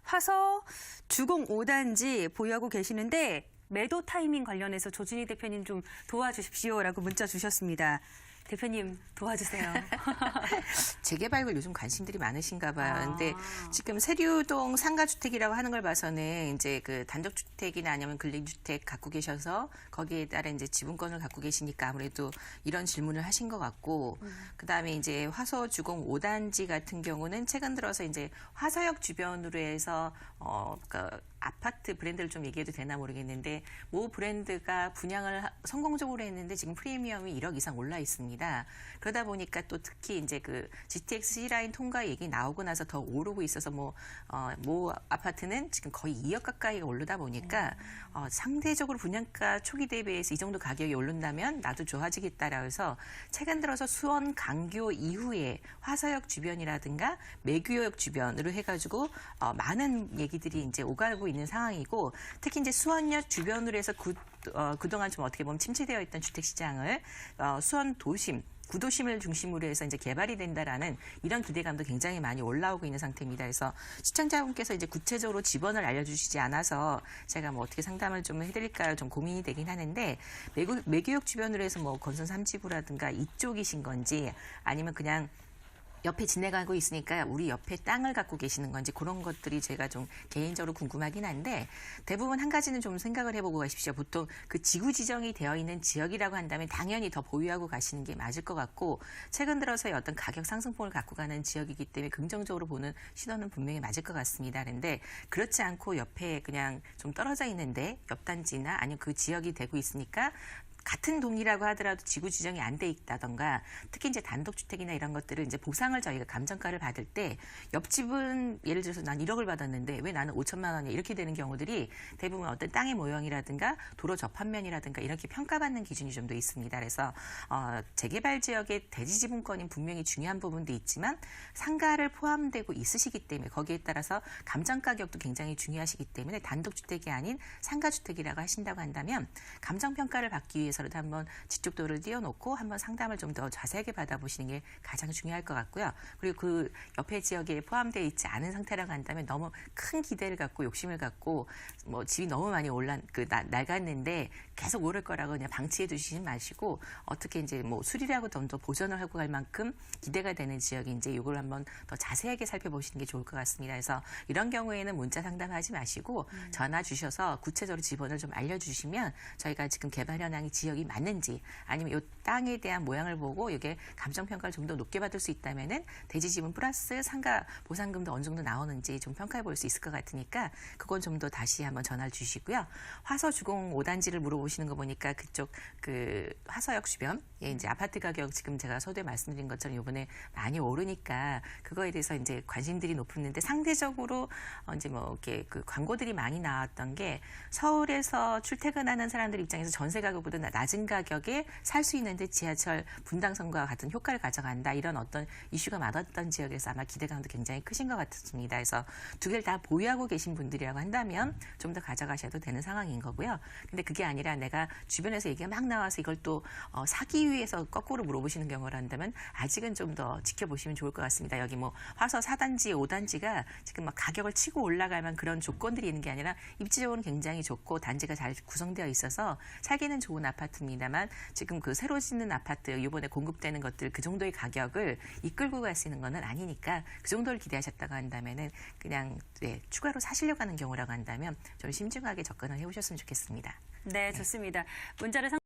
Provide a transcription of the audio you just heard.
화서 주공 5단지 보유하고 계시는데 매도 타이밍 관련해서 조진희 대표님 좀 도와주십시오라고 문자 주셨습니다. 대표님 도와주세요. 재개발을 요즘 관심들이 많으신가 봐요. 근데 지금 세류동 상가주택이라고 하는 걸 봐서는 이제 그 단독주택이나 아니면 근린주택 갖고 계셔서 거기에 따라 이제 지분권을 갖고 계시니까 아무래도 이런 질문을 하신 것 같고, 그 다음에 이제 화서 주공 5단지 같은 경우는 최근 들어서 이제 화서역 주변으로 해서 그러니까 아파트 브랜드를 좀 얘기해도 되나 모르겠는데 모 브랜드가 분양을 성공적으로 했는데 지금 프리미엄이 1억 이상 올라 있습니다. 그러다 보니까 또 특히 이제 그 GTX C라인 통과 얘기 나오고 나서 더 오르고 있어서 모 아파트는 지금 거의 2억 가까이가 오르다 보니까 상대적으로 분양가 초기 대비해서 이 정도 가격이 오른다면 나도 좋아지겠다라고 해서 최근 들어서 수원 강교 이후에 화서역 주변이라든가 매교역 주변으로 해가지고 많은 얘기들이 이제 오가고 있는 상황이고, 특히 이제 수원역 주변으로 해서 그동안 좀 어떻게 보면 침체되어 있던 주택 시장을 수원 도심 구도심을 중심으로 해서 이제 개발이 된다라는 이런 기대감도 굉장히 많이 올라오고 있는 상태입니다. 그래서 시청자분께서 이제 구체적으로 지번을 알려주시지 않아서 제가 뭐 어떻게 상담을 좀 해드릴까 좀 고민이 되긴 하는데, 매교역 주변으로 해서 뭐 건선 3지구라든가 이쪽이신 건지 아니면 그냥 옆에 지내가고 있으니까 우리 옆에 땅을 갖고 계시는 건지 그런 것들이 제가 좀 개인적으로 궁금하긴 한데, 대부분 한 가지는 좀 생각을 해보고 가십시오. 보통 그 지구 지정이 되어 있는 지역이라고 한다면 당연히 더 보유하고 가시는 게 맞을 것 같고, 최근 들어서의 어떤 가격 상승폭을 갖고 가는 지역이기 때문에 긍정적으로 보는 시도는 분명히 맞을 것 같습니다. 그런데 그렇지 않고 옆에 그냥 좀 떨어져 있는데 옆 단지나 아니면 그 지역이 되고 있으니까 같은 동이라고 하더라도 지구 지정이 안 돼 있다던가, 특히 이제 단독주택이나 이런 것들을 이제 보상을 저희가 감정가를 받을 때 옆집은 예를 들어서 난 1억을 받았는데 왜 나는 5천만 원이야 이렇게 되는 경우들이 대부분 어떤 땅의 모형이라든가 도로 접합면이라든가 이렇게 평가받는 기준이 좀 더 있습니다. 그래서 재개발 지역의 대지 지분권이 분명히 중요한 부분도 있지만 상가를 포함되고 있으시기 때문에 거기에 따라서 감정 가격도 굉장히 중요하시기 때문에 단독주택이 아닌 상가주택이라고 하신다고 한다면 감정 평가를 받기 위해서라도 한번 지적도를 띄워놓고 한번 상담을 좀 더 자세하게 받아보시는 게 가장 중요할 것 같고요. 그리고 그 옆에 지역에 포함되어 있지 않은 상태라고 한다면 너무 큰 기대를 갖고 욕심을 갖고 뭐 집이 너무 많이 낡았는데 계속 오를 거라고 그냥 방치해 두시지 마시고, 어떻게 이제 뭐 수리라고 좀 더 보전을 하고 갈 만큼 기대가 되는 지역인지 이걸 한번 더 자세하게 살펴보시는 게 좋을 것 같습니다. 그래서 이런 경우에는 문자 상담하지 마시고 전화 주셔서 구체적으로 지번을 좀 알려주시면 저희가 지금 개발 현황이 지역이 맞는지 아니면 이 땅에 대한 모양을 보고 이게 감정평가를 좀 더 높게 받을 수 있다면은 대지 지분 플러스 상가 보상금도 어느 정도 나오는지 좀 평가해 볼 수 있을 것 같으니까 그건 좀 더 다시 한번 전화를 주시고요. 화서 주공 5단지를 물어보시는 거 보니까 그쪽 그 화서역 주변 이제 아파트 가격 지금 제가 서두에 말씀드린 것처럼 이번에 많이 오르니까 그거에 대해서 이제 관심들이 높았는데, 상대적으로 이제 뭐 이렇게 그 광고들이 많이 나왔던 게 서울에서 출퇴근하는 사람들 입장에서 전세 가격보다 낮은 가격에 살 수 있는데 지하철 분당선과 같은 효과를 가져간다, 이런 어떤 이슈가 많았던 지역에서 아마 기대감도 굉장히 크신 것 같습니다. 그래서 두 개를 다 보유하고 계신 분들이라고 한다면 좀 더 가져가셔도 되는 상황인 거고요. 근데 그게 아니라 내가 주변에서 얘기가 막 나와서 이걸 또 사기 위해서 거꾸로 물어보시는 경우를 한다면 아직은 좀 더 지켜보시면 좋을 것 같습니다. 여기 뭐 화서 4단지, 5단지가 지금 막 가격을 치고 올라갈 만한 그런 조건들이 있는 게 아니라 입지적으로는 굉장히 좋고 단지가 잘 구성되어 있어서 살기는 좋은 아파트입니다만, 지금 그 새로 짓는 아파트 이번에 공급되는 것들 그 정도의 가격을 이끌고 갈 수 있는 거는 아니니까 그 정도를 기대하셨다고 한다면은 그냥 추가로 사시려고 하는 경우라고 한다면 좀 신중하게 접근을 해오셨으면 좋겠습니다. 네, 좋습니다. 문자를